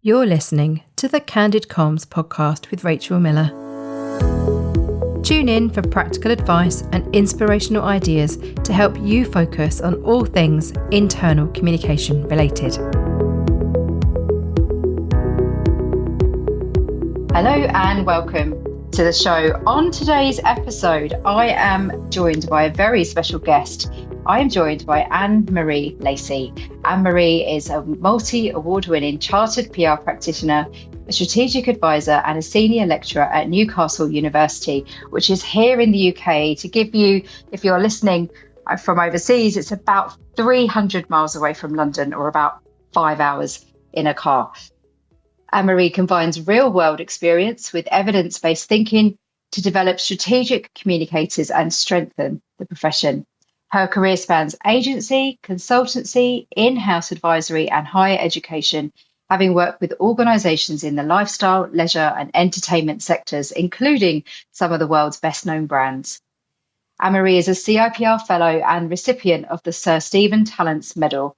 You're listening to the Candid Comms podcast with Rachel Miller. Tune in for practical advice and inspirational ideas to help you focus on all things internal communication related. Hello and welcome to the show. On today's episode, I am joined by a very special guest. I am joined by Anne-Marie Lacey. Anne-Marie is a multi-award-winning chartered PR practitioner, a strategic advisor and a senior lecturer at Newcastle University, which is here in the UK. To give you, if you're listening from overseas, it's about 300 miles away from London, or about 5 hours in a car. Anne-Marie combines real-world experience with evidence-based thinking to develop strategic communicators and strengthen the profession. Her career spans agency, consultancy, in-house advisory and higher education, having worked with organisations in the lifestyle, leisure and entertainment sectors, including some of the world's best-known brands. Anne-Marie is a CIPR Fellow and recipient of the Sir Stephen Talents Medal.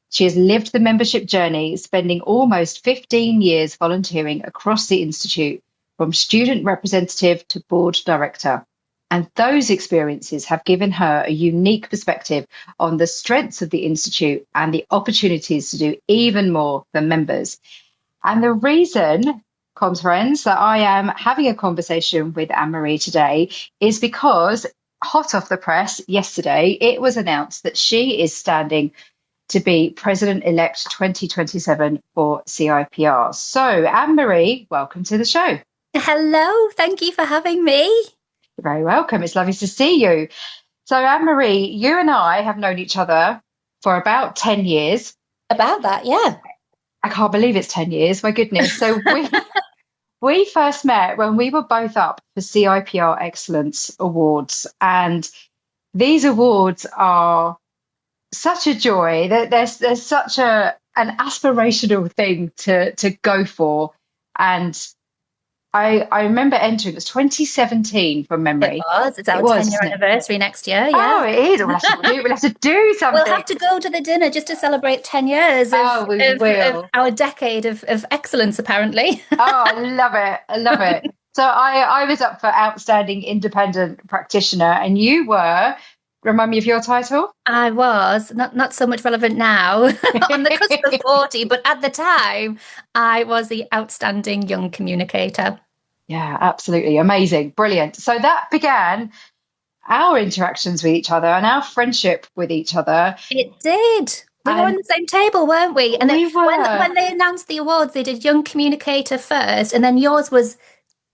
She has lived the membership journey, spending almost 15 years volunteering across the Institute, from student representative to board director. And those experiences have given her a unique perspective on the strengths of the Institute and the opportunities to do even more for members. And the reason, comms friends, that I am having a conversation with Anne-Marie today is because, hot off the press yesterday, it was announced that she is standing to be President-Elect 2027 for CIPR. So, Anne-Marie, welcome to the show. Hello, thank you for having me. You're very welcome. It's lovely to see you. So, Anne-Marie, you and I have known each other for about 10 years. About that, yeah. I can't believe it's 10 years. My goodness. So we first met when we were both up for CIPR Excellence Awards. And these awards are such a joy. There's such an aspirational thing to go for. And I remember entering, it was 2017 from memory. It was. It's our 10-year anniversary next year. Yeah. Oh, it is. We'll have to do something. We'll have to go to the dinner just to celebrate 10 years of our decade of excellence, apparently. Oh, I love it. I love it. So I was up for Outstanding Independent Practitioner, and you were, remind me of your title? I was, not so much relevant now, on the cusp of 40, but at the time, I was the Outstanding Young Communicator. Yeah, absolutely. Amazing. Brilliant. So that began our interactions with each other and our friendship with each other. It did. We were on the same table, weren't we? And we were. When they announced the awards, they did Young Communicator first, and then yours was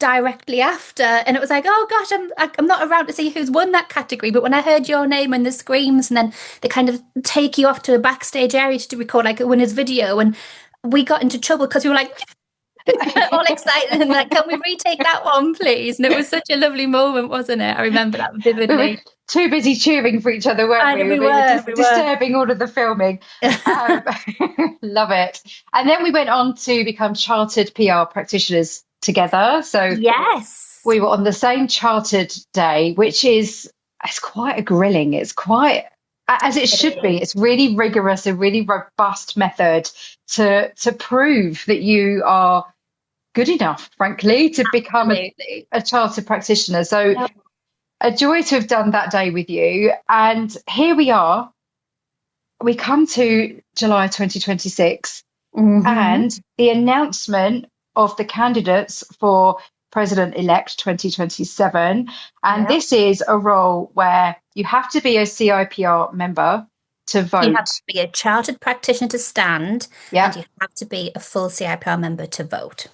directly after, and it was like, oh gosh, I'm not around to see who's won that category, but when I heard your name and the screams, and then they kind of take you off to a backstage area to record like a winner's video, and we got into trouble because we were like all excited and like, can we retake that one please? And it was such a lovely moment, wasn't it? I remember that vividly. We were too busy cheering for each other, weren't we? We were disturbing all of the filming. Love it. And then we went on to become chartered PR practitioners together. So yes, we were on the same chartered day, which is, it's quite a grilling. It's quite, as it should be. It's really rigorous, a really robust method to prove that you are good enough, frankly, to become a chartered practitioner. So a joy to have done that day with you. And here we are. We come to July 2026 and the announcement of the candidates for President-Elect 2027. And this is a role where you have to be a CIPR member to vote. You have to be a chartered practitioner to stand, and you have to be a full CIPR member to vote.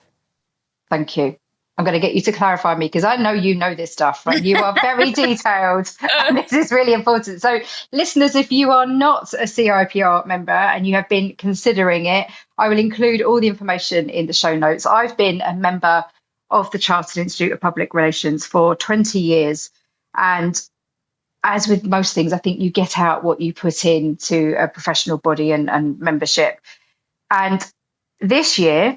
Thank you. I'm going to get you to clarify me because I know you know this stuff, right? You are very detailed and this is really important. So listeners, if you are not a CIPR member and you have been considering it, I will include all the information in the show notes. I've been a member of the Chartered Institute of Public Relations for 20 years. And as with most things, I think you get out what you put into a professional body and membership. And this year,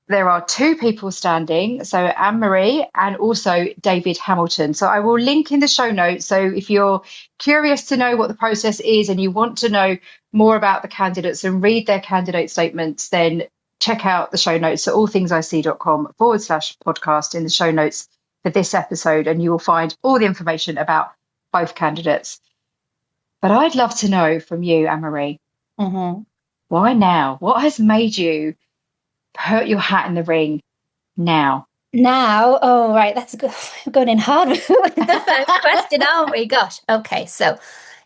there are two people standing, so Anne-Marie and also David Hamilton. So I will link in the show notes. So if you're curious to know what the process is and you want to know more about the candidates and read their candidate statements, then check out the show notes at allthingsic.com/podcast in the show notes for this episode, and you will find all the information about both candidates. But I'd love to know from you, Anne-Marie, why now? What has made you put your hat in the ring now? Now, oh, right, that's good. We're going in hard with the first question, aren't we? Gosh. Okay, so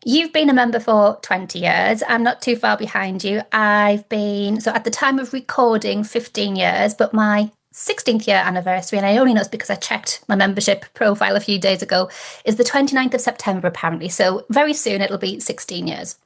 you've been a member for 20 years. I'm not too far behind you. I've been, so at the time of recording, 15 years, but my 16th year anniversary, and I only know it's because I checked my membership profile a few days ago, is the 29th of September, apparently. So very soon it'll be 16 years.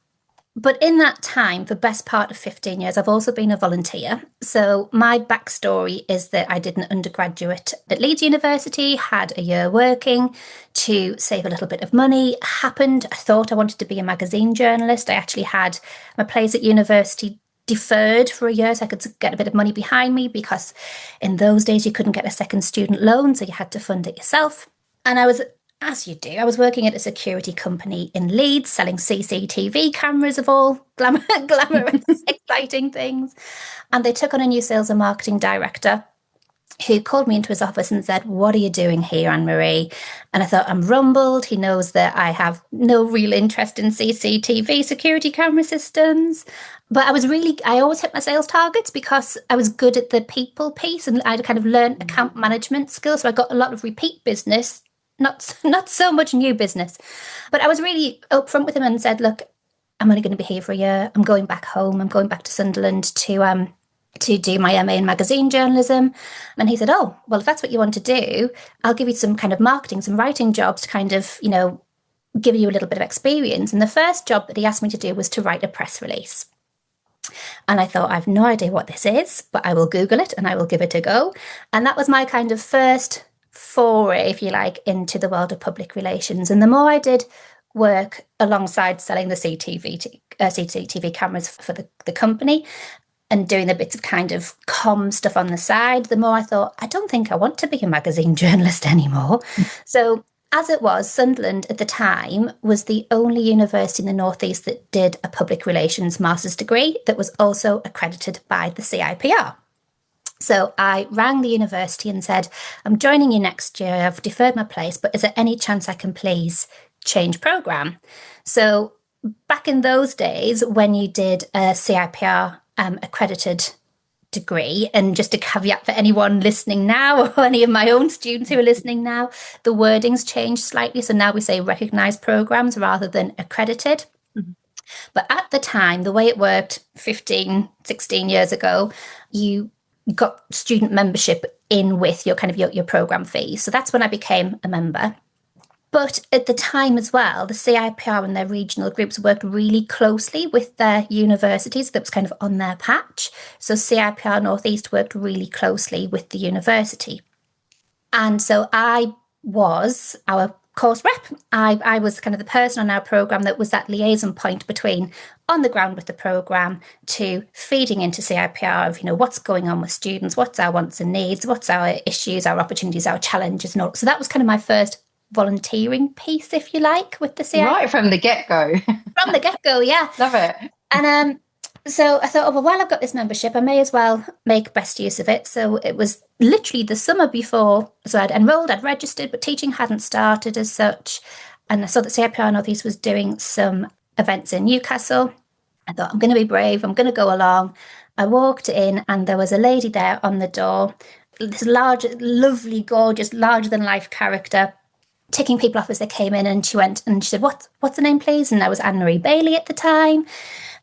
But in that time, the best part of 15 years, I've also been a volunteer. So my backstory is that I did an undergraduate at Leeds University, had a year working to save a little bit of money. I thought I wanted to be a magazine journalist. I actually had my place at university deferred for a year so I could get a bit of money behind me, because in those days you couldn't get a second student loan, so you had to fund it yourself. And I was, as you do, I was working at a security company in Leeds selling CCTV cameras of all glamorous, exciting things. And they took on a new sales and marketing director who called me into his office and said, "What are you doing here, Anne-Marie?" And I thought, I'm rumbled. He knows that I have no real interest in CCTV security camera systems. But I always hit my sales targets because I was good at the people piece, and I'd kind of learned account management skills. So I got a lot of repeat business. Not so much new business. But I was really upfront with him and said, look, I'm only going to be here for a year. I'm going back home. I'm going back to Sunderland to do my MA in magazine journalism. And he said, oh, well, if that's what you want to do, I'll give you some kind of marketing, some writing jobs to kind of, give you a little bit of experience. And the first job that he asked me to do was to write a press release. And I thought, I have no idea what this is, but I will Google it and I will give it a go. And that was my kind of first foray, if you like, into the world of public relations. And the more I did work alongside selling the CCTV cameras for the company and doing the bits of kind of comm stuff on the side, the more I thought, I don't think I want to be a magazine journalist anymore. So as it was, Sunderland at the time was the only university in the Northeast that did a public relations master's degree that was also accredited by the CIPR. So I rang the university and said, I'm joining you next year. I've deferred my place, but is there any chance I can please change programme? So back in those days, when you did a CIPR accredited degree, and just a caveat for anyone listening now or any of my own students who are listening now, the wording's changed slightly. So now we say recognised programmes rather than accredited. Mm-hmm. But at the time, the way it worked 15, 16 years ago, you got student membership in with your programme fees. So that's when I became a member. But at the time as well, the CIPR and their regional groups worked really closely with their universities that was kind of on their patch. So CIPR Northeast worked really closely with the university. And so I was our course rep. I was kind of the person on our programme that was that liaison point between on the ground with the programme to feeding into CIPR of, what's going on with students, what's our wants and needs, what's our issues, our opportunities, our challenges. And all. So that was kind of my first volunteering piece, if you like, with the CIPR. Right from the get-go. From the get-go, yeah. Love it. And so I thought, while I've got this membership, I may as well make best use of it. So it was literally the summer before. So I'd enrolled, I'd registered, but teaching hadn't started as such. And I saw that CIPR Northeast was doing some events in Newcastle. I thought, I'm going to be brave. I'm going to go along. I walked in and there was a lady there on the door, this large, lovely, gorgeous, larger-than-life character, ticking people off as they came in. And she went and she said, what's the name, please? And I was Anne-Marie Bailey at the time.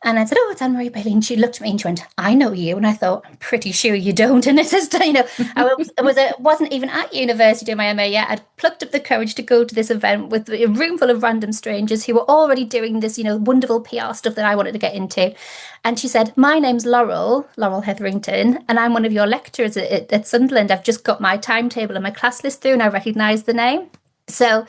And I said, oh, it's Anne-Marie Bailey. And she looked at me and she went, I know you. And I thought, I'm pretty sure you don't. And it's just, I wasn't even at university doing my MA yet. I'd plucked up the courage to go to this event with a room full of random strangers who were already doing this, wonderful PR stuff that I wanted to get into. And she said, my name's Laurel Hetherington, and I'm one of your lecturers at Sunderland. I've just got my timetable and my class list through and I recognise the name. So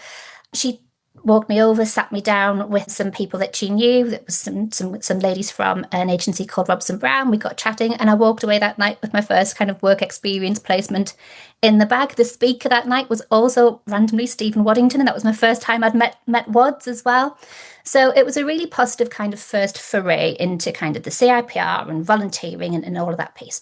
she walked me over, sat me down with some people that she knew. There was some ladies from an agency called Robson Brown. We got chatting and I walked away that night with my first kind of work experience placement in the bag. The speaker that night was also randomly Stephen Waddington, and that was my first time I'd met Wads as well. So it was a really positive kind of first foray into kind of the CIPR and volunteering and all of that piece.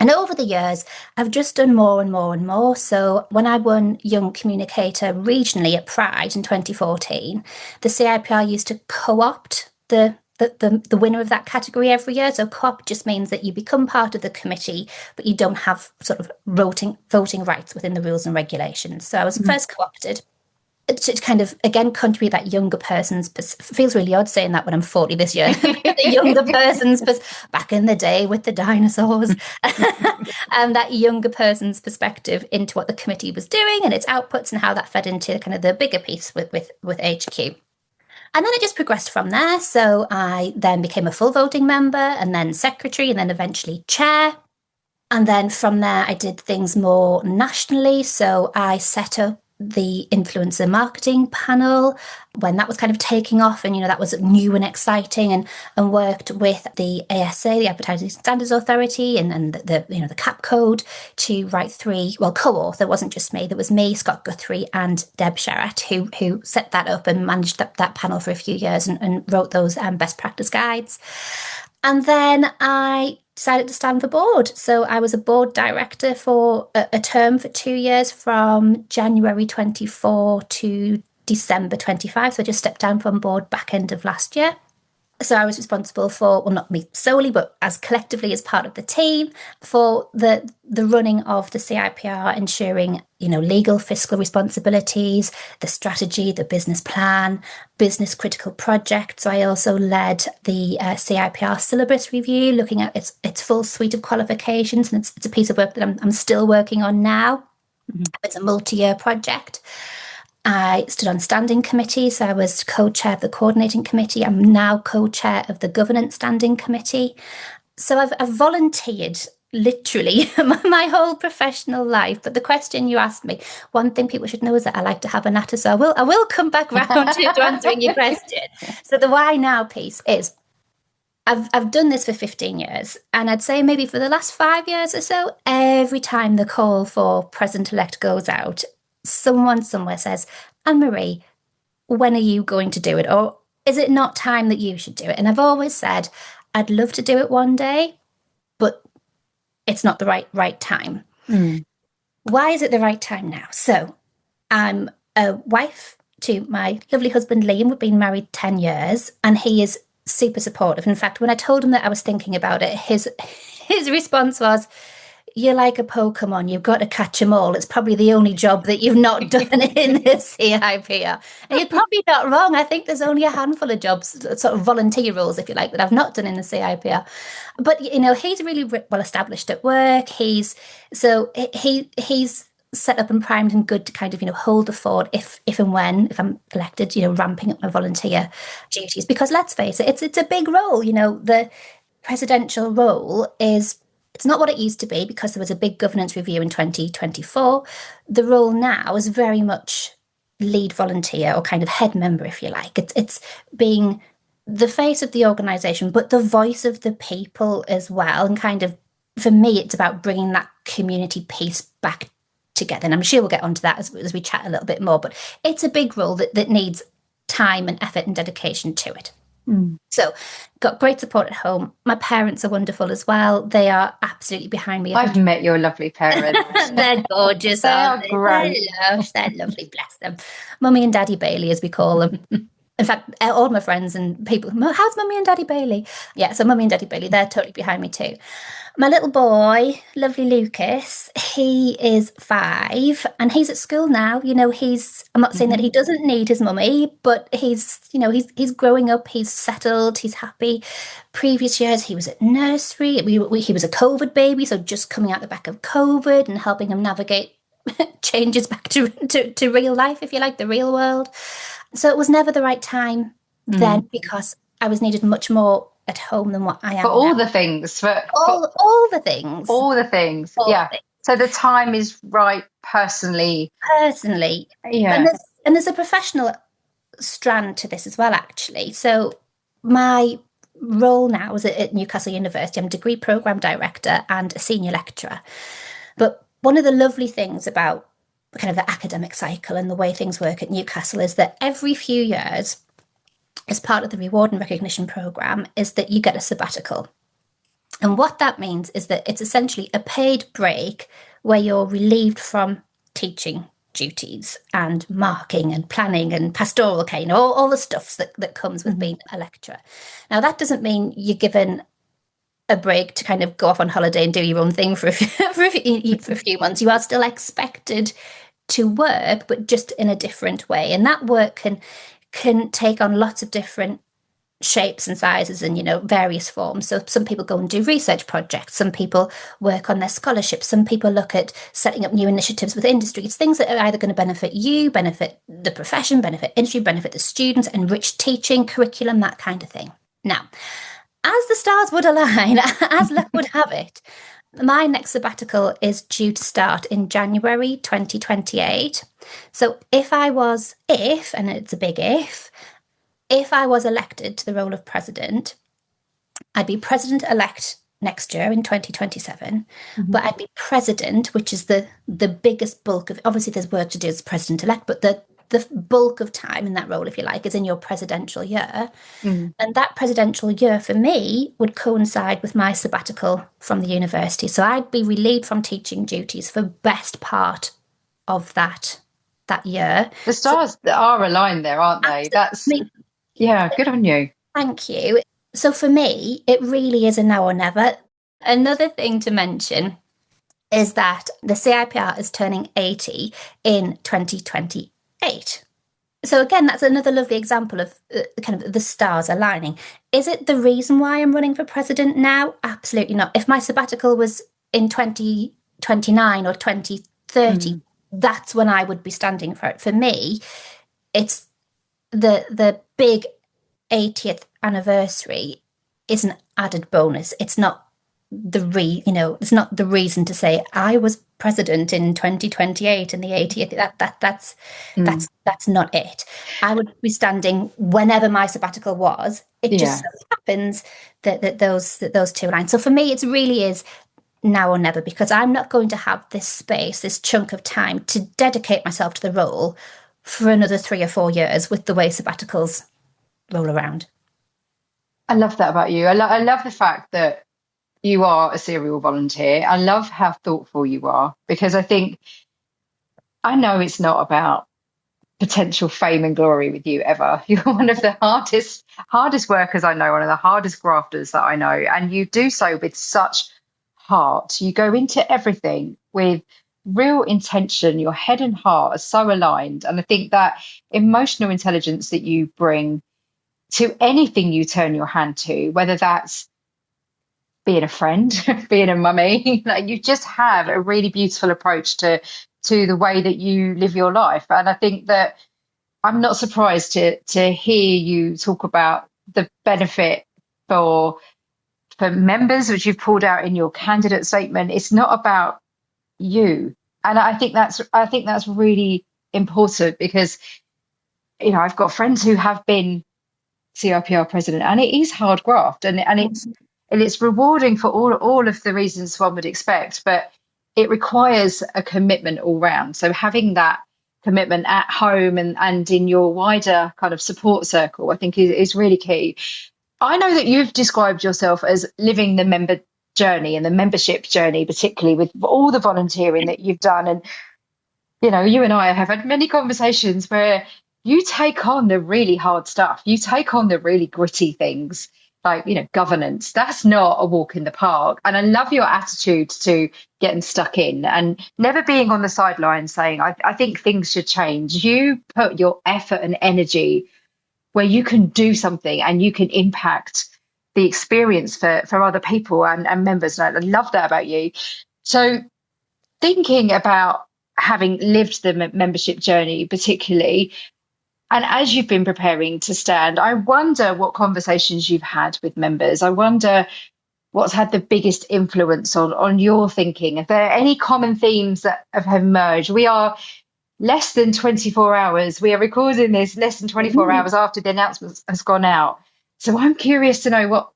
And over the years, I've just done more and more and more. So when I won Young Communicator regionally at Pride in 2014, the CIPR used to co-opt the winner of that category every year. So co-opt just means that you become part of the committee, but you don't have sort of voting rights within the rules and regulations. So I was first co-opted to kind of, again, contribute that younger person's, feels really odd saying that when I'm 40 this year, the younger person's, back in the day with the dinosaurs, that younger person's perspective into what the committee was doing and its outputs and how that fed into kind of the bigger piece with HQ. And then it just progressed from there. So I then became a full voting member and then secretary and then eventually chair. And then from there, I did things more nationally. So I set up the influencer marketing panel when that was kind of taking off, and that was new and exciting, and worked with the ASA, the Advertising Standards Authority, and the CAP code to write co-author. It wasn't just me. There was me, Scott Guthrie, and Deb Sherratt who set that up and managed that panel for a few years and wrote those best practice guides. And then I decided to stand for board. So I was a board director for a term for 2 years from January 24 to December 25. So I just stepped down from board back end of last year. So I was responsible for, well, not me solely, but as collectively as part of the team, for the running of the CIPR, ensuring, legal fiscal responsibilities, the strategy, the business plan, business critical projects. So I also led the CIPR syllabus review, looking at its full suite of qualifications. And it's a piece of work that I'm still working on now. Mm-hmm. It's a multi-year project. I stood on standing committees, so I was co-chair of the coordinating committee. I'm now co-chair of the governance standing committee. So I've volunteered literally my whole professional life. But the question you asked me, one thing people should know is that I like to have a natter, so I will come back round to answering your question. So the why now piece is, I've done this for 15 years, and I'd say maybe for the last 5 years or so, every time the call for President-Elect goes out, someone somewhere says, Anne-Marie, when are you going to do it? Or is it not time that you should do it? And I've always said, I'd love to do it one day, but it's not the right time. Mm. Why is it the right time now? So I'm a wife to my lovely husband, Liam. We've been married 10 years, and he is super supportive. In fact, when I told him that I was thinking about it, his response was, you're like a Pokemon, you've got to catch them all. It's probably the only job that you've not done in the CIPR. And you're probably not wrong. I think there's only a handful of jobs, sort of volunteer roles, if you like, that I've not done in the CIPR. But, he's really well established at work. He's set up and primed and good to kind of, hold the fort if if I'm elected, ramping up my volunteer duties. Because let's face it, it's a big role. The presidential role it's not what it used to be, because there was a big governance review in 2024. The role now is very much lead volunteer, or kind of head member, if you like. It's being the face of the organisation, but the voice of the people as well. And kind of, for me, it's about bringing that community piece back together. And I'm sure we'll get onto that as we chat a little bit more. But it's a big role that needs time and effort and dedication to it. So got great support at home. My parents are wonderful as well. They are absolutely behind me. I've met your lovely parents. They're gorgeous. They are great. They're lovely, bless them. Mummy and Daddy Bailey, as we call them. In fact, all my friends and people, how's Mummy and Daddy Bailey? Yeah, so Mummy and Daddy Bailey, they're totally behind me too. My little boy, lovely Lucas, he is 5 and he's at school now. I'm not saying that he doesn't need his mummy, but he's growing up, he's settled, he's happy. Previous years, he was at nursery. He was a COVID baby, so just coming out the back of COVID and helping him navigate changes back to real life, if you like, the real world. So it was never the right time then, because I was needed much more at home than what I am for all now. the things. All the things. All the things, yeah. So the time is right personally. Yeah. And there's a professional strand to this as well, actually. So my role now is at Newcastle University. I'm a degree programme director and a senior lecturer. But one of the lovely things about kind of the academic cycle and the way things work at Newcastle is that every few years, as part of the reward and recognition programme, is that you get a sabbatical. And what that means is that it's essentially a paid break where you're relieved from teaching duties and marking and planning and pastoral care, all the stuff that comes with being a lecturer. Now, that doesn't mean you're given a break to kind of go off on holiday and do your own thing for a few months. You are still expected to work, but just in a different way. And that work can take on lots of different shapes and sizes and various forms. So some people go and do research projects, some people work on their scholarships, some people look at setting up new initiatives with industries, things that are either going to benefit you, benefit the profession, benefit industry, benefit the students, enrich teaching, curriculum, that kind of thing. Now, as the stars would align, as luck would have it, my next sabbatical is due to start in January 2028. So and it's a big if I was elected to the role of president, I'd be president-elect next year in 2027, but I'd be president, which is the biggest bulk of, obviously there's work to do as president-elect, but the bulk of time in that role, if you like, is in your presidential year. And that presidential year for me would coincide with my sabbatical from the university. So I'd be relieved from teaching duties for best part of that year. The stars are aligned there, aren't they? Yeah, good on you. Thank you. So for me, it really is a now or never. Another thing to mention is that the CIPR is turning 80 in 2028. So again, that's another lovely example of kind of the stars aligning. Is it the reason why I'm running for president now? Absolutely not. If my sabbatical was in 2029 or 2030, that's when I would be standing for it. For me, it's the big 80th anniversary is an added bonus. It's not it's not the reason to say I was president in 2028 and the 80th. That's not it. I would be standing whenever my sabbatical was. It just so happens that those two lines. So for me, it really is now or never, because I'm not going to have this space, this chunk of time to dedicate myself to the role for another 3 or 4 years with the way sabbaticals roll around. I love that about you. I love the fact that you are a serial volunteer. I love how thoughtful you are, because I know it's not about potential fame and glory with you ever. You're one of the hardest workers I know, one of the hardest grafters that I know, and you do so with such heart. You go into everything with real intention. Your head and heart are so aligned, and I think that emotional intelligence that you bring to anything you turn your hand to, whether that's being a friend, being a mummy, like you just have a really beautiful approach to the way that you live your life. And I think that I'm not surprised to hear you talk about the benefit for members, which you've pulled out in your candidate statement. It's not about you. And I think that's really important, because I've got friends who have been CIPR president, and it is hard graft, and it's rewarding for all of the reasons one would expect, but it requires a commitment all round. So having that commitment at home and in your wider kind of support circle, I think is really key. I know that you've described yourself as living the member journey and the membership journey, particularly with all the volunteering that you've done. And you and I have had many conversations where you take on the really hard stuff. You take on the really gritty things, like, governance. That's not a walk in the park. And I love your attitude to getting stuck in and never being on the sidelines saying, I think things should change. You put your effort and energy where you can do something and you can impact the experience for other people and members. And I love that about you. So thinking about having lived the membership journey particularly, and as you've been preparing to stand, I wonder what conversations you've had with members. I wonder what's had the biggest influence on your thinking. Are there any common themes that have emerged? We are less than 24 hours. We are recording this less than 24 hours after the announcement has gone out. So I'm curious to know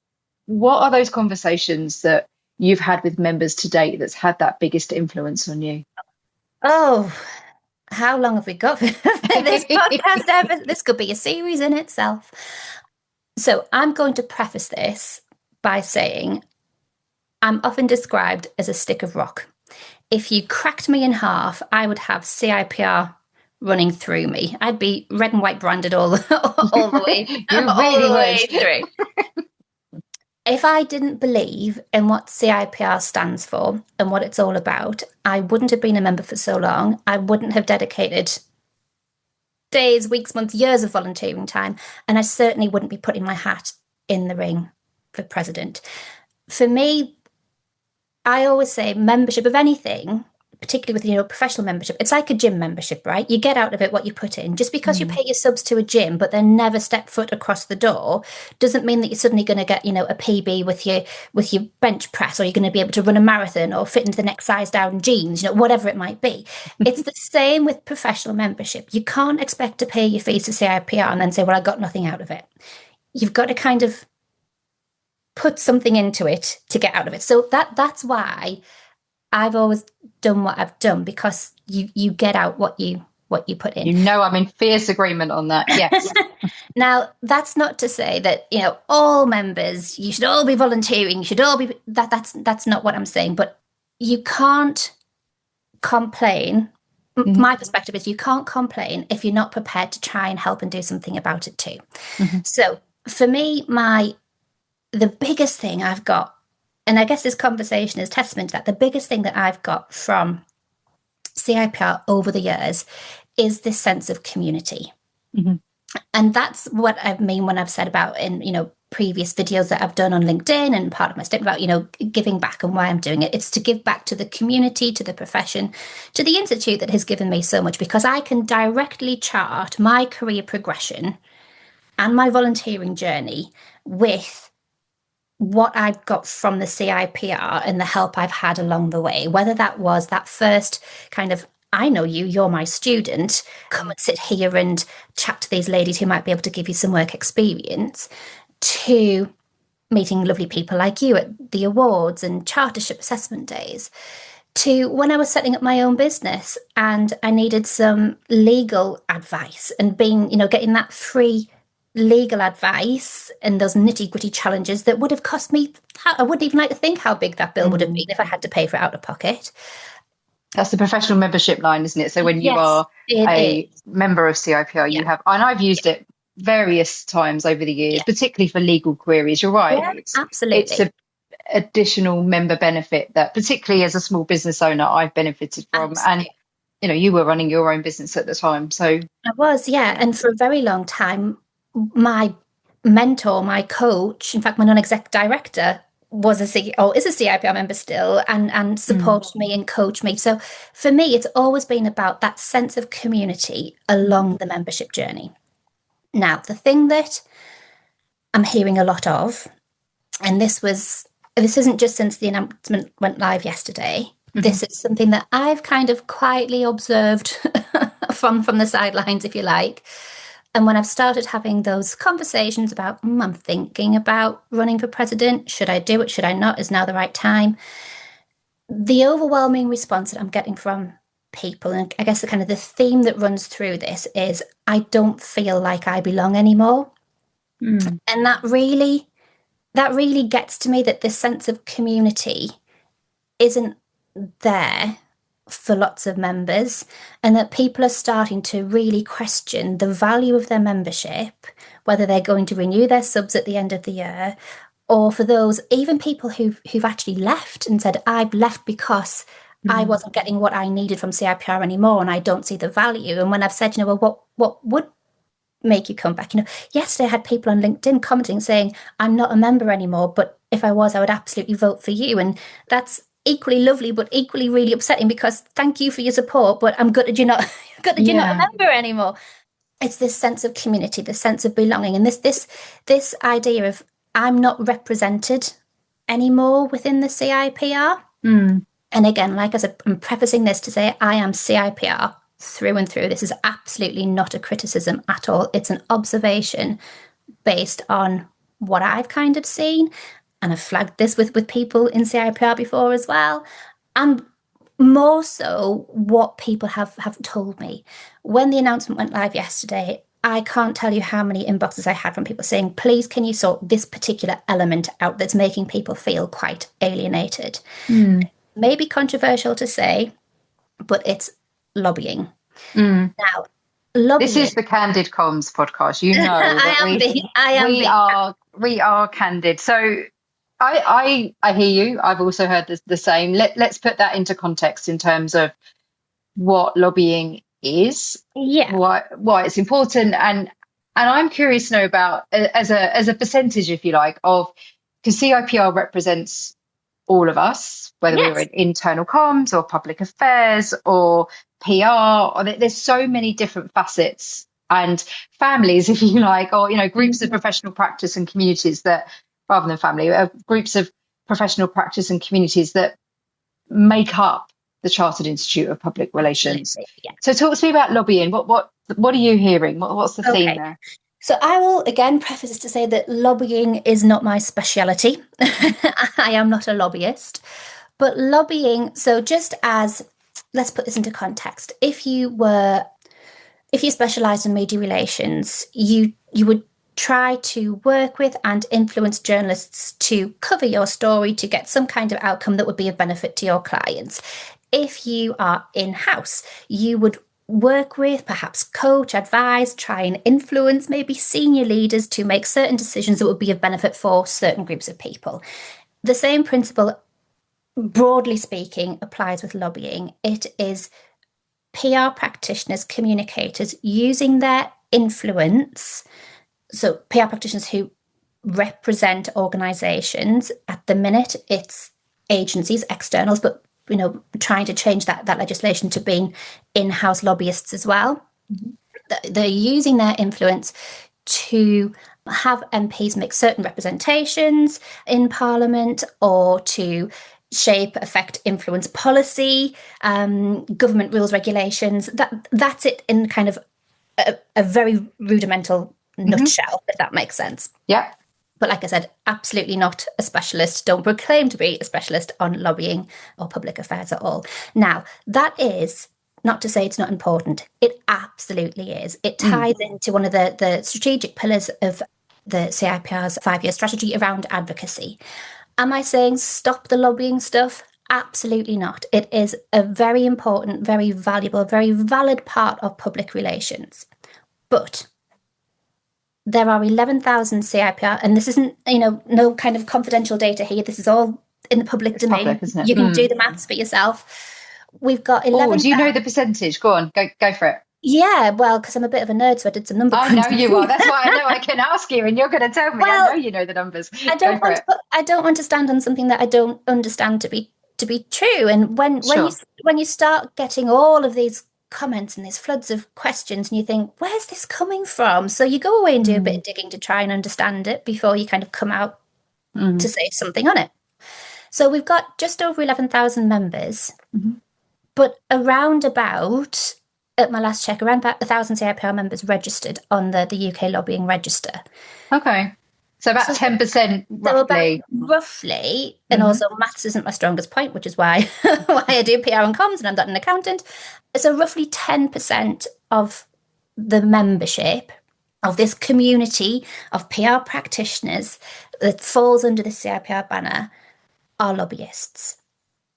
what are those conversations that you've had with members to date that's had that biggest influence on you? Oh, how long have we got for this podcast? This could be a series in itself. So I'm going to preface this by saying I'm often described as a stick of rock. If you cracked me in half, I would have CIPR running through me. I'd be red and white branded all the way, You all really the way would. through. If I didn't believe in what CIPR stands for and what it's all about, I wouldn't have been a member for so long. I wouldn't have dedicated days, weeks, months, years of volunteering time, and I certainly wouldn't be putting my hat in the ring for president. For me, I always say membership of anything, particularly with professional membership, it's like a gym membership, right? You get out of it what you put in. Just because you pay your subs to a gym but then never step foot across the door doesn't mean that you're suddenly going to get a PB with your bench press, or you're going to be able to run a marathon or fit into the next size down jeans, whatever it might be. It's the same with professional membership. You can't expect to pay your fees to CIPR and then say, well, I got nothing out of it. You've got to kind of put something into it to get out of it. So that's why I've always done what I've done, because you get out what you put in. I'm in fierce agreement on that. Yes. Now, that's not to say that all members, you should all be volunteering. You should all be that's not what I'm saying. But you can't complain. Mm-hmm. My perspective is you can't complain if you're not prepared to try and help and do something about it too. Mm-hmm. So for me, the biggest thing I've got, and I guess this conversation is testament to that, the biggest thing that I've got from CIPR over the years is this sense of community. Mm-hmm. And that's what I mean when I've said about in, previous videos that I've done on LinkedIn and part of my statement about, giving back and why I'm doing it. It's to give back to the community, to the profession, to the institute that has given me so much, because I can directly chart my career progression and my volunteering journey with what I've got from the CIPR and the help I've had along the way, whether that was that first kind of, I know you're my student, come and sit here and chat to these ladies who might be able to give you some work experience, to meeting lovely people like you at the awards and chartership assessment days, to when I was setting up my own business and I needed some legal advice and getting that free legal advice and those nitty-gritty challenges that would have cost me, I wouldn't even like to think how big that bill would have been if I had to pay for it out of pocket. That's the professional membership line, isn't it? So when you are a member of CIPR, you have, and I've used it various times over the years, particularly for legal queries. You're right. Yeah, absolutely. It's an additional member benefit that, particularly as a small business owner, I've benefited from. Absolutely. And, you were running your own business at the time. So I was, yeah. And for a very long time, my mentor, my coach, in fact, my non-exec director is a CIPR member still and supported me and coached me. So for me, it's always been about that sense of community along the membership journey. Now, the thing that I'm hearing a lot of, and this isn't just since the announcement went live yesterday, this is something that I've kind of quietly observed from the sidelines, if you like. And when I've started having those conversations about, I'm thinking about running for president, should I do it, should I not, is now the right time? The overwhelming response that I'm getting from people, and I guess the theme that runs through this is, I don't feel like I belong anymore. And that really gets to me, that this sense of community isn't there for lots of members, and that people are starting to really question the value of their membership, whether they're going to renew their subs at the end of the year, or for those, even people who've actually left and said, I've left because I wasn't getting what I needed from CIPR anymore and I don't see the value. And when I've said, well, what would make you come back? Yesterday I had people on LinkedIn commenting saying, I'm not a member anymore, but if I was, I would absolutely vote for you. And that's equally lovely, but equally really upsetting, because thank you for your support, but I'm gutted you're not you're not a member anymore. It's this sense of community, this sense of belonging, and this idea of I'm not represented anymore within the CIPR. And again, like I said, I'm prefacing this to say I am CIPR through and through. This is absolutely not a criticism at all. It's an observation based on what I've kind of seen. And I've flagged this with people in CIPR before as well. And more so what people have told me. When the announcement went live yesterday, I can't tell you how many inboxes I had from people saying, please, can you sort this particular element out that's making people feel quite alienated? Maybe controversial to say, but it's lobbying. Now, lobbying. This is the Candid Comms podcast. You know that we are candid. So I hear you. I've also heard the same. Let's put that into context in terms of what lobbying is, why it's important, and I'm curious to know about as a percentage, if you like, of, because CIPR represents all of us, whether we're in internal comms or public affairs or PR, or there's so many different facets and families, if you like, or groups of professional practice and communities that, rather than family, groups of professional practice and communities that make up the Chartered Institute of Public Relations. Yeah. So talk to me about lobbying. What are you hearing? What's the theme there? So I will again preface this to say that lobbying is not my speciality. I am not a lobbyist, but lobbying. So just as, let's put this into context. If you specialised in media relations, you would try to work with and influence journalists to cover your story to get some kind of outcome that would be of benefit to your clients. If you are in-house, you would work with, perhaps coach, advise, try and influence maybe senior leaders to make certain decisions that would be of benefit for certain groups of people. The same principle, broadly speaking, applies with lobbying. It is PR practitioners, communicators using their influence. So PR practitioners who represent organisations. At the minute, it's agencies, externals, but trying to change that legislation to being in-house lobbyists as well. They're using their influence to have MPs make certain representations in Parliament, or to shape, affect, influence policy, government rules, regulations. That's it in kind of a very rudimental nutshell, if that makes sense. Yeah. But like I said, absolutely not a specialist. Don't proclaim to be a specialist on lobbying or public affairs at all. Now, that is not to say it's not important. It absolutely is. It ties into one of the strategic pillars of the CIPR's 5-year strategy around advocacy. Am I saying stop the lobbying stuff? Absolutely not. It is a very important, very valuable, very valid part of public relations. But there are 11,000 CIPR, and this isn't, no kind of confidential data here. This is all in the public domain. Public, isn't it? You can do the maths for yourself. We've got 11. Oh, do you know the percentage? Go on, go for it. Yeah, well, because I'm a bit of a nerd, so I did some number crunching. I know you are. That's why I know I can ask you, and you're going to tell me. Well, I know you know the numbers. I don't want to stand on something that I don't understand to be true. And when you start getting all of these comments and these floods of questions, and you think, where's this coming from? So you go away and do a bit of digging to try and understand it before you kind of come out to say something on it. So we've got just over 11,000 members, but around about, at my last check, around about 1,000 CIPR members registered on the UK lobbying register. Okay. So about 10% roughly. Roughly, and also maths isn't my strongest point, which is why I do PR and comms, and I'm not an accountant. So roughly 10% of the membership of this community of PR practitioners that falls under the CIPR banner are lobbyists.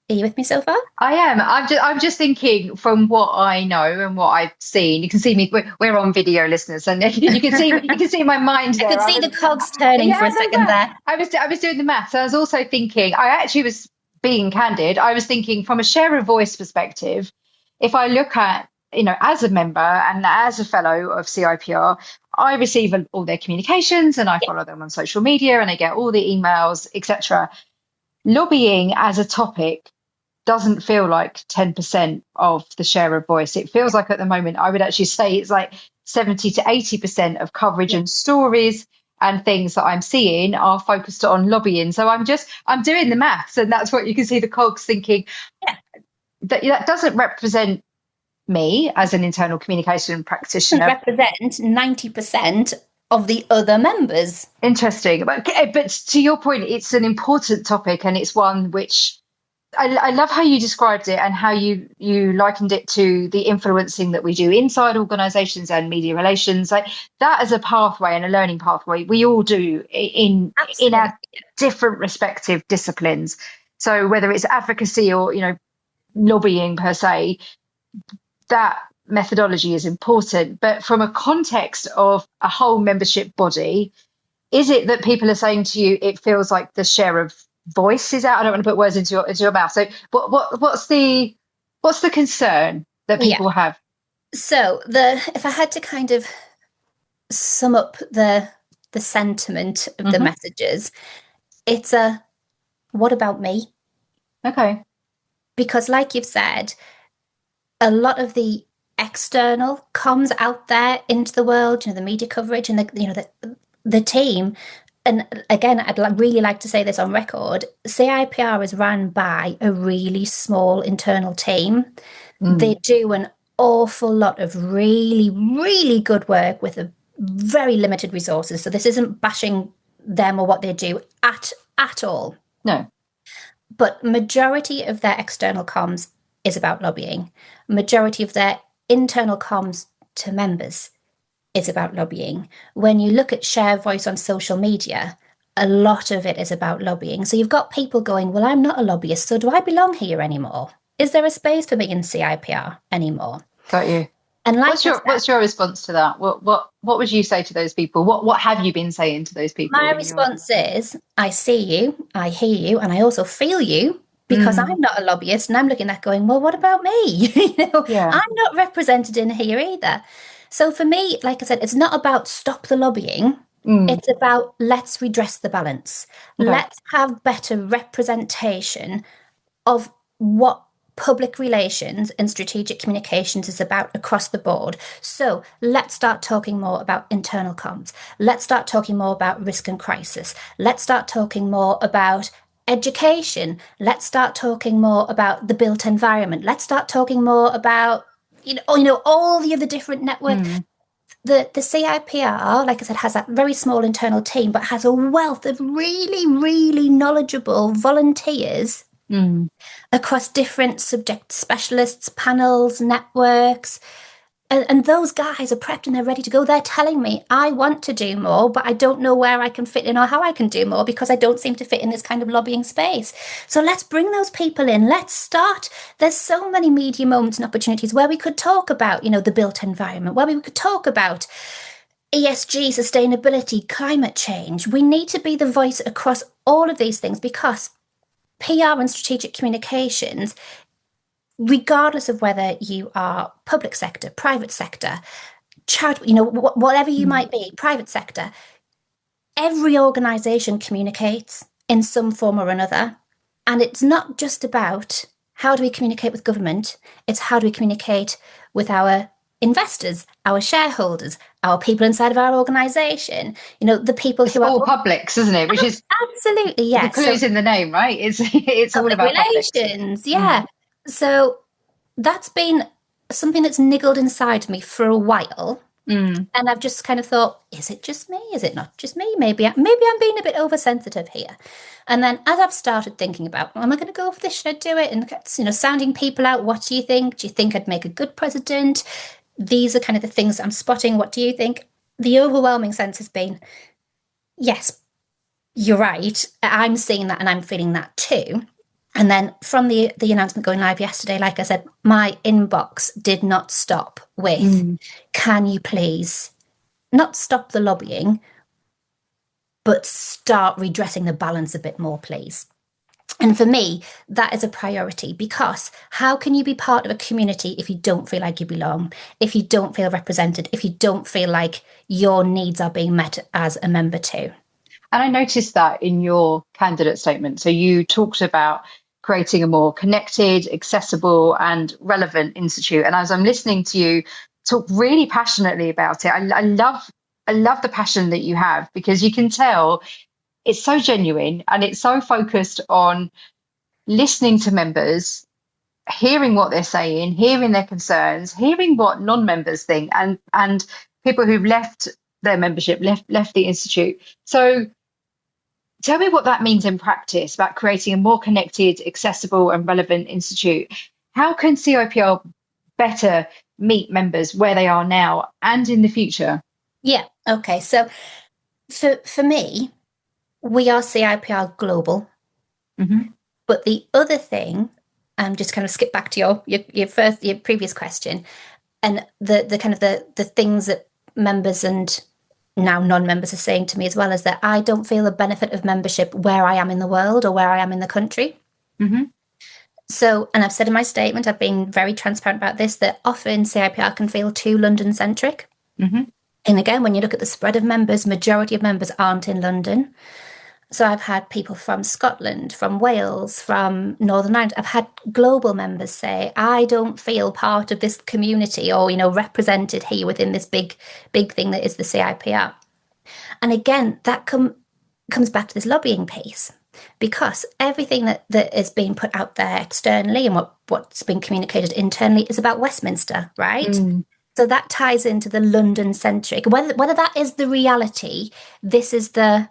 Are you with me so far? I am. I'm just thinking from what I know and what I've seen. You can see me. We're on video, listeners, and you can see my mind there. I could see the cogs turning for a second there. I was doing the maths. I was also thinking. I actually was being candid. I was thinking from a share of voice perspective. If I look at, as a member and as a fellow of CIPR, I receive all their communications and I follow them on social media and I get all the emails, etc. Lobbying as a topic doesn't feel like 10% of the share of voice. It feels like at the moment, I would actually say it's like 70 to 80% of coverage and stories and things that I'm seeing are focused on lobbying. So I'm doing the maths, and that's what you can see the cogs thinking. That doesn't represent me as an internal communication practitioner. It represent 90% of the other members. Interesting. But to your point, it's an important topic, and it's one which I love how you described it and how you likened it to the influencing that we do inside organizations and media relations, like that as a pathway and a learning pathway we all do in Absolutely. our different respective disciplines. So whether it's advocacy or, lobbying per se, that methodology is important. But from a context of a whole membership body, is it that people are saying to you, it feels like the share of voice is out? I don't want to put words into your mouth. So what's the concern that people have? So if I had to kind of sum up the sentiment of the messages, it's a what about me? Okay. Because like you've said, a lot of the external comms out there into the world, the media coverage and the team. And again, I'd really like to say this on record, CIPR is run by a really small internal team. They do an awful lot of really, really good work with a very limited resources. So this isn't bashing them or what they do at all. No. But majority of their external comms is about lobbying. Majority of their internal comms to members is about lobbying. When you look at share voice on social media, a lot of it is about lobbying. So you've got people going, well, I'm not a lobbyist, so do I belong here anymore? Is there a space for me in CIPR anymore? Got you. And like what's your response to that? What would you say to those people? What have you been saying to those people? My response is, I see you, I hear you, and I also feel you, because I'm not a lobbyist, and I'm looking at that going, well, what about me? I'm not represented in here either. So for me, like I said, it's not about stop the lobbying. It's about let's redress the balance. Okay. Let's have better representation of what public relations and strategic communications is about across the board. So let's start talking more about internal comms. Let's start talking more about risk and crisis. Let's start talking more about education. Let's start talking more about the built environment. Let's start talking more about all the other different networks. The CIPR, like I said, has that very small internal team, but has a wealth of really, really knowledgeable volunteers across different subject specialists, panels, networks. And those guys are prepped and they're ready to go. They're telling me, I want to do more, but I don't know where I can fit in or how I can do more because I don't seem to fit in this kind of lobbying space. So let's bring those people in. Let's start. There's so many media moments and opportunities where we could talk about, the built environment, where we could talk about ESG, sustainability, climate change. We need to be the voice across all of these things because PR and strategic communications, regardless of whether you are public sector, private sector, whatever you might be, private sector, every organisation communicates in some form or another. And it's not just about how do we communicate with government, it's how do we communicate with our investors, our shareholders, our people inside of our organisation, the people who are all publics, isn't it? Which is absolutely, yes. The clue's in the name, right? It's all about relations, publics. Yeah. So that's been something that's niggled inside me for a while. And I've just kind of thought, is it just me? Is it not just me? Maybe I'm being a bit oversensitive here. And then as I've started thinking about, am I going to go for this? Should I do it? And, sounding people out, what do you think? Do you think I'd make a good president? These are kind of the things I'm spotting. What do you think? The overwhelming sense has been, yes, you're right. I'm seeing that and I'm feeling that too. And then from the announcement going live yesterday, like I said, my inbox did not stop with, can you please not stop the lobbying, but start redressing the balance a bit more, please. And for me, that is a priority because how can you be part of a community if you don't feel like you belong, if you don't feel represented, if you don't feel like your needs are being met as a member too? And I noticed that in your candidate statement. So you talked about creating a more connected, accessible and relevant institute. And as I'm listening to you talk really passionately about it, I love the passion that you have because you can tell it's so genuine and it's so focused on listening to members, hearing what they're saying, hearing their concerns, hearing what non-members think and people who've left their membership, left the institute. So Tell me what that means in practice about creating a more connected, accessible and relevant institute. How can CIPR better meet members where they are now and in the future? Yeah, okay. So for me, we are CIPR Global. Mm-hmm. But the other thing, just kind of skip back to your previous question, and the kind of the things that members and now non-members are saying to me as well, is that I don't feel the benefit of membership where I am in the world or where I am in the country. Mm-hmm. So, and I've said in my statement, I've been very transparent about this, that often CIPR can feel too London-centric. Mm-hmm. And again, when you look at the spread of members, majority of members aren't in London. So I've had people from Scotland, from Wales, from Northern Ireland. I've had global members say, I don't feel part of this community or, represented here within this big thing that is the CIPR. And again, that comes back to this lobbying piece, because everything that is being put out there externally and what's been communicated internally is about Westminster, right? Mm. So that ties into the London-centric. Whether that is the reality, this is the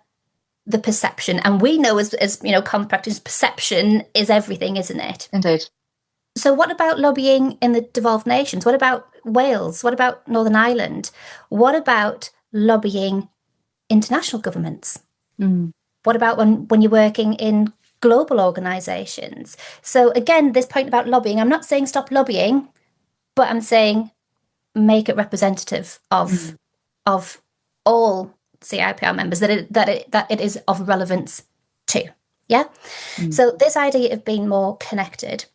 perception. And we know as common practice, perception is everything, isn't it? Indeed. So what about lobbying in the devolved nations? What about Wales? What about Northern Ireland? What about lobbying international governments? Mm. What about when you're working in global organisations? So again, this point about lobbying, I'm not saying stop lobbying, but I'm saying make it representative of all CIPR members, that it is of relevance to. Yeah. So this idea of being more connected,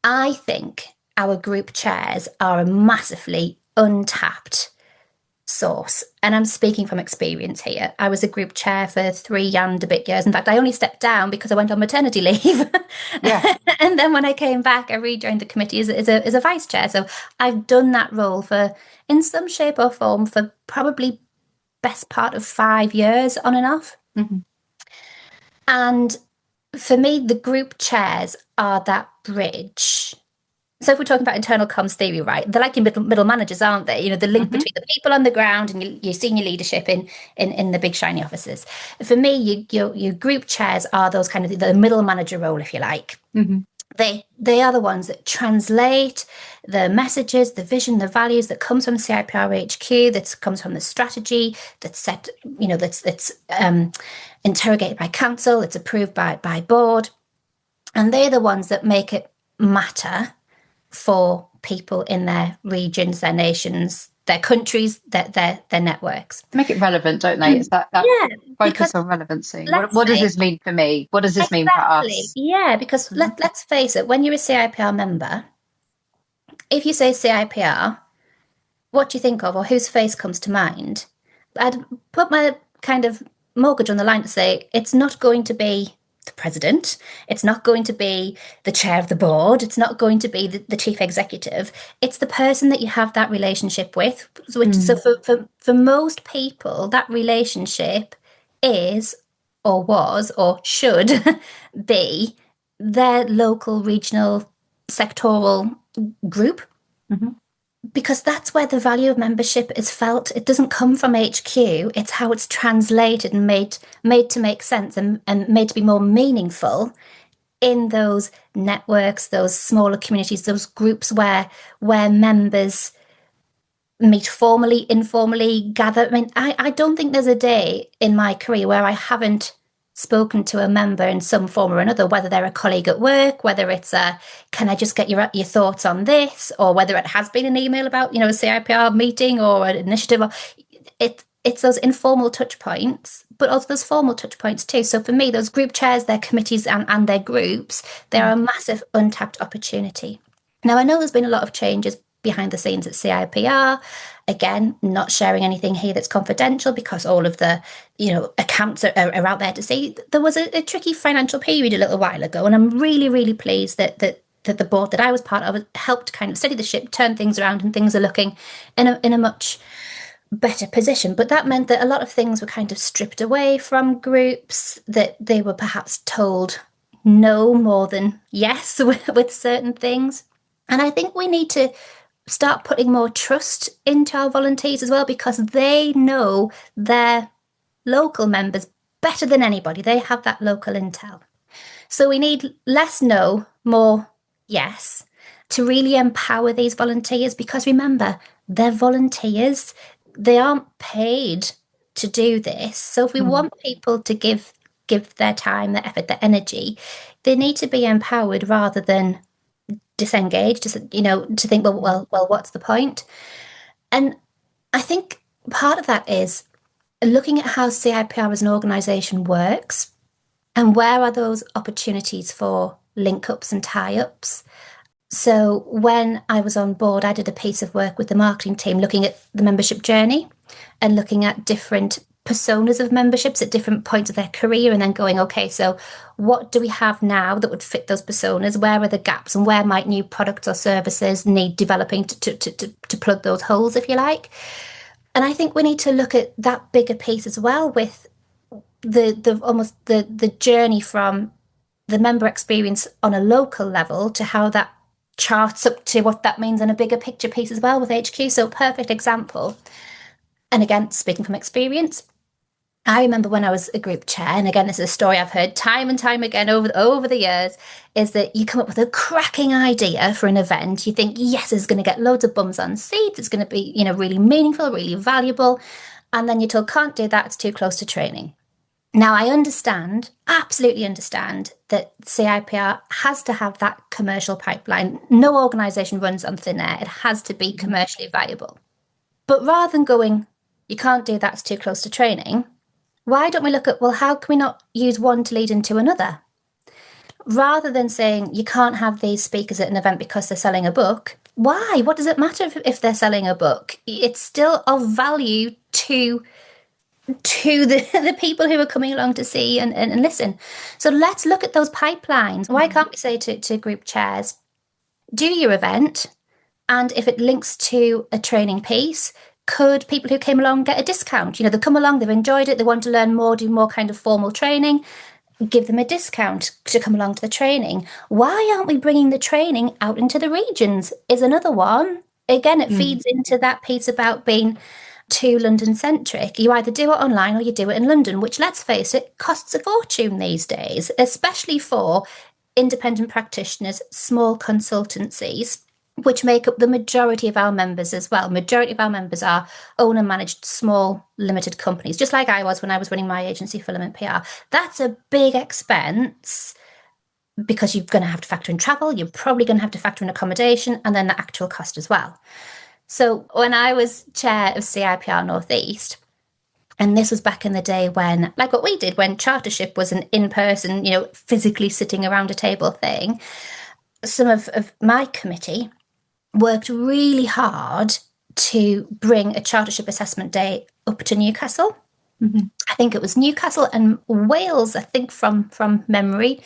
I think our group chairs are a massively untapped source. And I'm speaking from experience here. I was a group chair for 3 and a bit years. In fact, I only stepped down because I went on maternity leave. Yeah. And then when I came back, I rejoined the committee as a vice chair. So I've done that role in some shape or form for probably best part of 5 years on and off. Mm-hmm. And for me, the group chairs are that bridge. So if we're talking about internal comms theory, right, they're like your middle managers, aren't they? The link between the people on the ground and your senior leadership in the big shiny offices. For me, your group chairs are those kind of the middle manager role, if you like. Mm-hmm. They are the ones that translate the messages, the vision, the values that comes from CIPR HQ, that comes from the strategy, that's set, that's interrogated by council, it's approved by board. And they're the ones that make it matter for people in their regions, their nations, their countries, their networks. Make it relevant, don't they? It's that focus on relevancy. What does this mean for me? What does this mean for us? Yeah, because let's face it, when you're a CIPR member, if you say CIPR, what do you think of, or whose face comes to mind? I'd put my kind of mortgage on the line to say it's not going to be the president, it's not going to be the chair of the board, it's not going to be the chief executive, it's the person that you have that relationship with. So for most people, that relationship is or was or should be their local, regional, sectoral group. Mm-hmm. Because that's where the value of membership is felt. It doesn't come from HQ. It's how it's translated and made to make sense and made to be more meaningful in those networks, those smaller communities, those groups where members meet formally, informally, gather. I mean, I don't think there's a day in my career where I haven't spoken to a member in some form or another, whether they're a colleague at work, whether it's can I just get your thoughts on this, or whether it has been an email about a CIPR meeting or an initiative. Or it's those informal touch points, but also those formal touch points too. So for me, those group chairs, their committees and their groups, they're a massive untapped opportunity. Now, I know there's been a lot of changes behind the scenes at CIPR. Again, not sharing anything here that's confidential because all of the, accounts are out there to see. There was a tricky financial period a little while ago, and I'm really, really pleased that the board that I was part of helped kind of steady the ship, turn things around, and things are looking in a much better position. But that meant that a lot of things were kind of stripped away from groups, that they were perhaps told no more than yes with certain things. And I think we need to start putting more trust into our volunteers as well, because they know their local members better than anybody. They have that local intel. So we need less no, more yes, to really empower these volunteers, because remember, they're volunteers. They aren't paid to do this. So if we want people to give their time, their effort, their energy, they need to be empowered rather than disengaged, to think, well, what's the point? And I think part of that is looking at how CIPR as an organisation works and where are those opportunities for link-ups and tie-ups. So when I was on board, I did a piece of work with the marketing team looking at the membership journey and looking at different personas of memberships at different points of their career, and then going, okay, so what do we have now that would fit those personas? Where are the gaps, and where might new products or services need developing to plug those holes, if you like? And I think we need to look at that bigger piece as well, with the journey from the member experience on a local level to how that charts up to what that means on a bigger picture piece as well with HQ. So perfect example. And again, speaking from experience, I remember when I was a group chair, and again, this is a story I've heard time and time again over the years, is that you come up with a cracking idea for an event. You think, yes, it's going to get loads of bums on seats. It's going to be, really meaningful, really valuable. And then you're told, can't do that. It's too close to training. Now, I understand, absolutely understand, that CIPR has to have that commercial pipeline. No organisation runs on thin air. It has to be commercially viable. But rather than going, you can't do that, it's too close to training, why don't we look at, well, how can we not use one to lead into another? Rather than saying, you can't have these speakers at an event because they're selling a book, why? What does it matter if they're selling a book? It's still of value to the people who are coming along to see and listen. So let's look at those pipelines. Why can't we say to group chairs, do your event, and if it links to a training piece, could people who came along get a discount? They come along, they've enjoyed it, they want to learn more, do more kind of formal training, give them a discount to come along to the training. Why aren't we bringing the training out into the regions is another one. Again, it feeds into that piece about being too London-centric. You either do it online or you do it in London, which, let's face it, costs a fortune these days, especially for independent practitioners, small consultancies, which make up the majority of our members as well. Majority of our members are owner-managed small limited companies, just like I was when I was running my agency, Filament PR. That's a big expense because you're going to have to factor in travel, you're probably going to have to factor in accommodation, and then the actual cost as well. So when I was chair of CIPR Northeast, and this was back in the day when, like what we did, when chartership was an in-person, physically sitting around a table thing, some of my committee worked really hard to bring a chartership assessment day up to Newcastle. I think it was Newcastle and Wales, I think, from memory.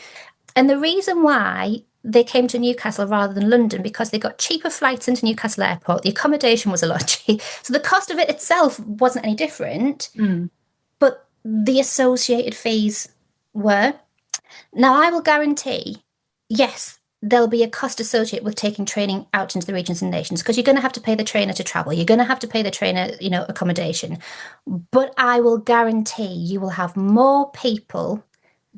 And the reason why they came to Newcastle rather than London, because they got cheaper flights into Newcastle Airport. The accommodation was a lot cheap. So the cost of it itself wasn't any different, but the associated fees were. Now, I will guarantee, yes, there'll be a cost associated with taking training out into the regions and nations, because you're going to have to pay the trainer to travel. You're going to have to pay the trainer, accommodation. But I will guarantee you will have more people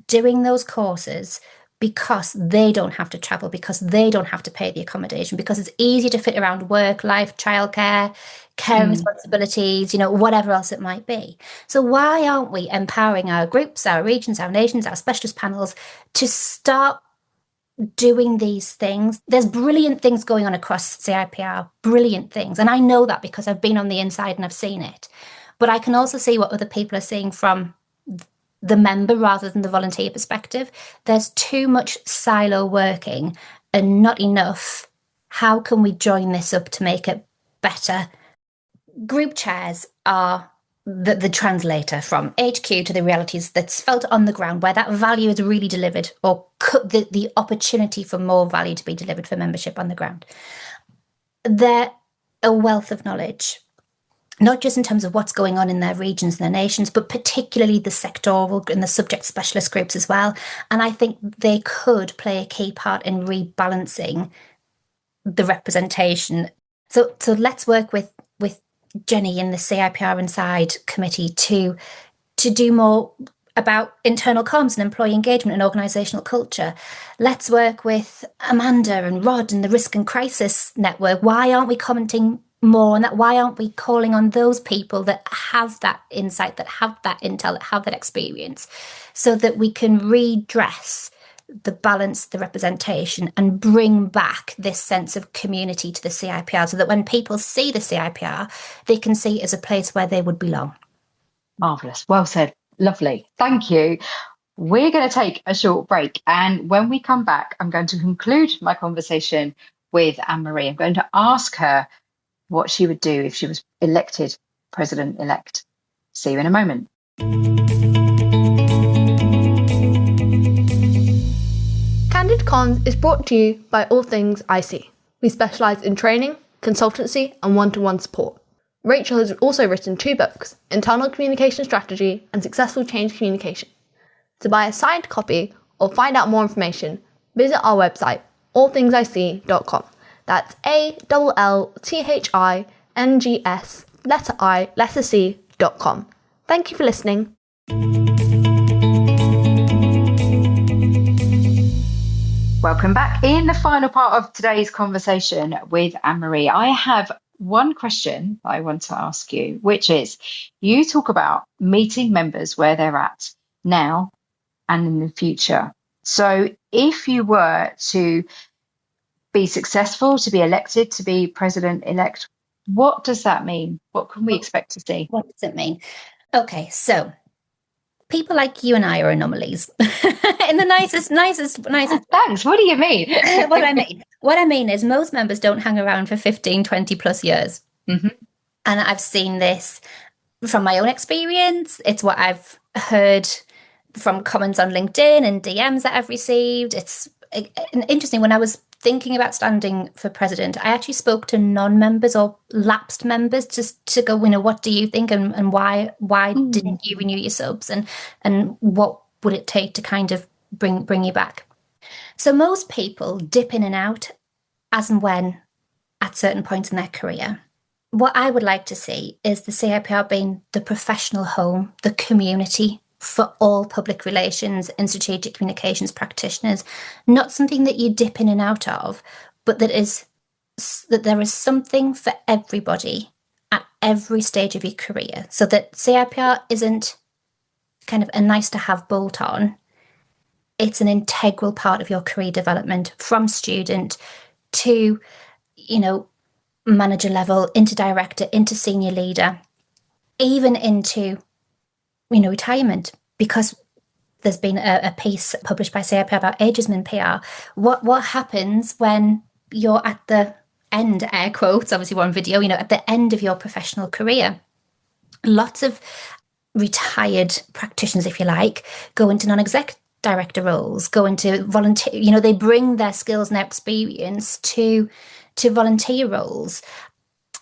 doing those courses because they don't have to travel, because they don't have to pay the accommodation, because it's easy to fit around work, life, childcare, care responsibilities, whatever else it might be. So why aren't we empowering our groups, our regions, our nations, our specialist panels to start doing these things? There's brilliant things going on across CIPR, brilliant things. And I know that because I've been on the inside and I've seen it. But I can also see what other people are seeing from the member rather than the volunteer perspective. There's too much silo working and not enough. How can we join this up to make it better? Group chairs are the translator from HQ to the realities that's felt on the ground, where that value is really delivered, or the opportunity for more value to be delivered for membership on the ground. They're a wealth of knowledge, not just in terms of what's going on in their regions and their nations, but particularly the sectoral and the subject specialist groups as well. And I think they could play a key part in rebalancing the representation. So let's work with Jenny in the CIPR Inside committee to do more about internal comms and employee engagement and organisational culture. Let's work with Amanda and Rod and the Risk and Crisis Network. Why aren't we commenting more on that? Why aren't we calling on those people that have that insight, that have that intel, that have that experience, so that we can redress the balance, the representation, and bring back this sense of community to the CIPR, so that when people see the CIPR, they can see it as a place where they would belong. Marvellous. Well said. Lovely. Thank you. We're going to take a short break. And when we come back, I'm going to conclude my conversation with Anne-Marie. I'm going to ask her what she would do if she was elected President-Elect. See you in a moment. Candid Comms is brought to you by All Things IC. We specialise in training, consultancy and one-to-one support. Rachel has also written 2 books, Internal Communication Strategy and Successful Change Communication. To buy a signed copy or find out more information, visit our website, allthingsic.com. That's ALLTHINGS_C.com. Thank you for listening. Welcome back. In the final part of today's conversation with Anne-Marie, I have one question I want to ask you, which is, you talk about meeting members where they're at now and in the future. So if you were to be successful, to be elected, to be President-Elect, what does that mean? What can we expect to see? What does it mean? Okay, so people like you and I are anomalies in the nicest. Thanks. What do you mean? What do I mean? What I mean is most members don't hang around for 15, 20 plus years. Mm-hmm. And I've seen this from my own experience. It's what I've heard from comments on LinkedIn and DMs that I've received. It's interesting. When I was thinking about standing for president, I actually spoke to non-members or lapsed members just to go, what do you think, and why didn't you renew your subs, and what would it take to kind of bring you back? So most people dip in and out as and when at certain points in their career. What I would like to see is the CIPR being the professional home, the community for all public relations and strategic communications practitioners, not something that you dip in and out of, but that there is something for everybody at every stage of your career, so that CIPR isn't kind of a nice to have bolt on. It's an integral part of your career development, from student to, manager level, into director, into senior leader, even into retirement, because there's been a piece published by CIPR about ageism in PR. What happens when you're at the end, air quotes, obviously we're on video, at the end of your professional career? Lots of retired practitioners, if you like, go into non-exec director roles, go into volunteer, they bring their skills and their experience to volunteer roles.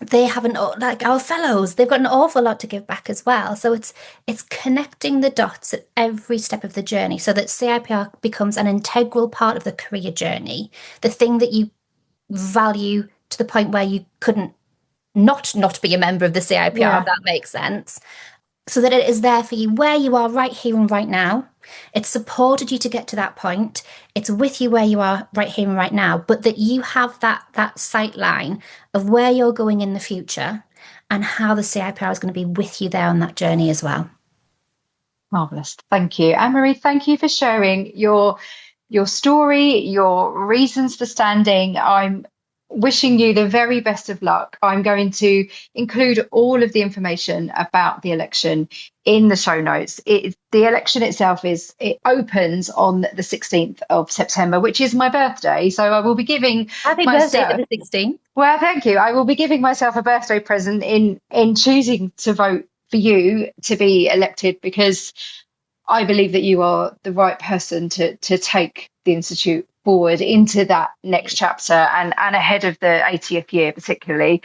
They haven't, like our fellows, they've got an awful lot to give back as well. So it's connecting the dots at every step of the journey, so that CIPR becomes an integral part of the career journey, the thing that you value to the point where you couldn't not be a member of the CIPR, if that makes sense. So that it is there for you where you are right here and right now. It's supported you to get to that point. It's with you where you are right here and right now, but that you have that sight line of where you're going in the future and how the CIPR is going to be with you there on that journey as well. Marvellous. Thank you. Anne-Marie, thank you for sharing your story, your reasons for standing. I'm wishing you the very best of luck. I'm going to include all of the information about the election in the show notes. The election itself it opens on the 16th of September, which is my birthday. So I will be giving Happy birthday to the 16th. Well, thank you. I will be giving myself a birthday present in choosing to vote for you to be elected, because I believe that you are the right person to take the Institute forward into that next chapter and ahead of the 80th year particularly.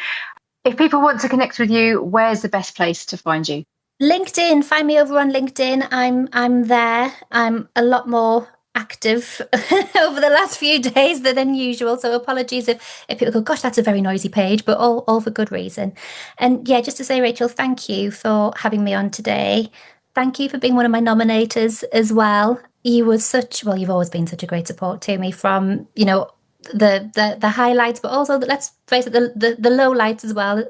If people want to connect with you, where's the best place to find you? LinkedIn. Find me over on LinkedIn. I'm there. I'm a lot more active over the last few days than usual, so apologies if people go, gosh, that's a very noisy page, but all for good reason. And just to say, Rachel, thank you for having me on today. thank you for being one of my nominators as well. You were you've always been such a great support to me, from, you know, the highlights, but also let's face it, the low lights as well.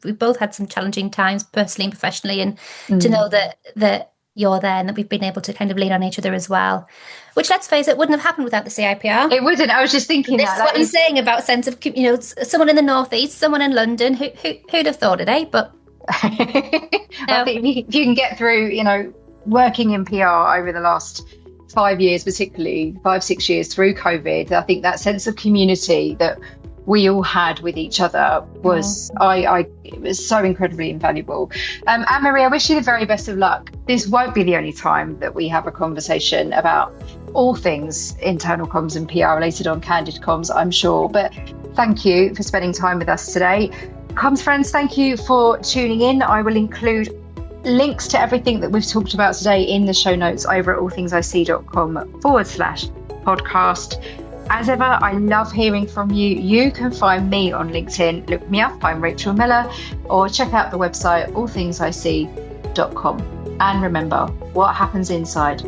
We've both had some challenging times personally and professionally, and to know that you're there and that we've been able to kind of lean on each other as well, which, let's face it, wouldn't have happened without the CIPR. It wouldn't. I was just thinking this is what I'm saying about sense of, you know, someone in the northeast, someone in London, who'd have thought it, eh? But I think if you can get through, you know, working in PR over the last 5 years, particularly 5-6 years through COVID, I think that sense of community that we all had with each other was, it was so incredibly invaluable. Anne-Marie, I wish you the very best of luck. This won't be the only time that we have a conversation about all things internal comms and PR related on Candid Comms, I'm sure. But thank you for spending time with us today. Comms friends, thank you for tuning in. I will include links to everything that we've talked about today in the show notes over at allthingsic.com/podcast. As ever, I love hearing from you. You can find me on LinkedIn. Look me up. I'm Rachel Miller. Or check out the website, allthingsic.com. And remember, what happens inside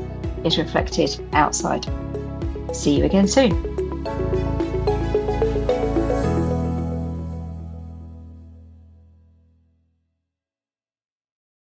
is reflected outside. See you again soon.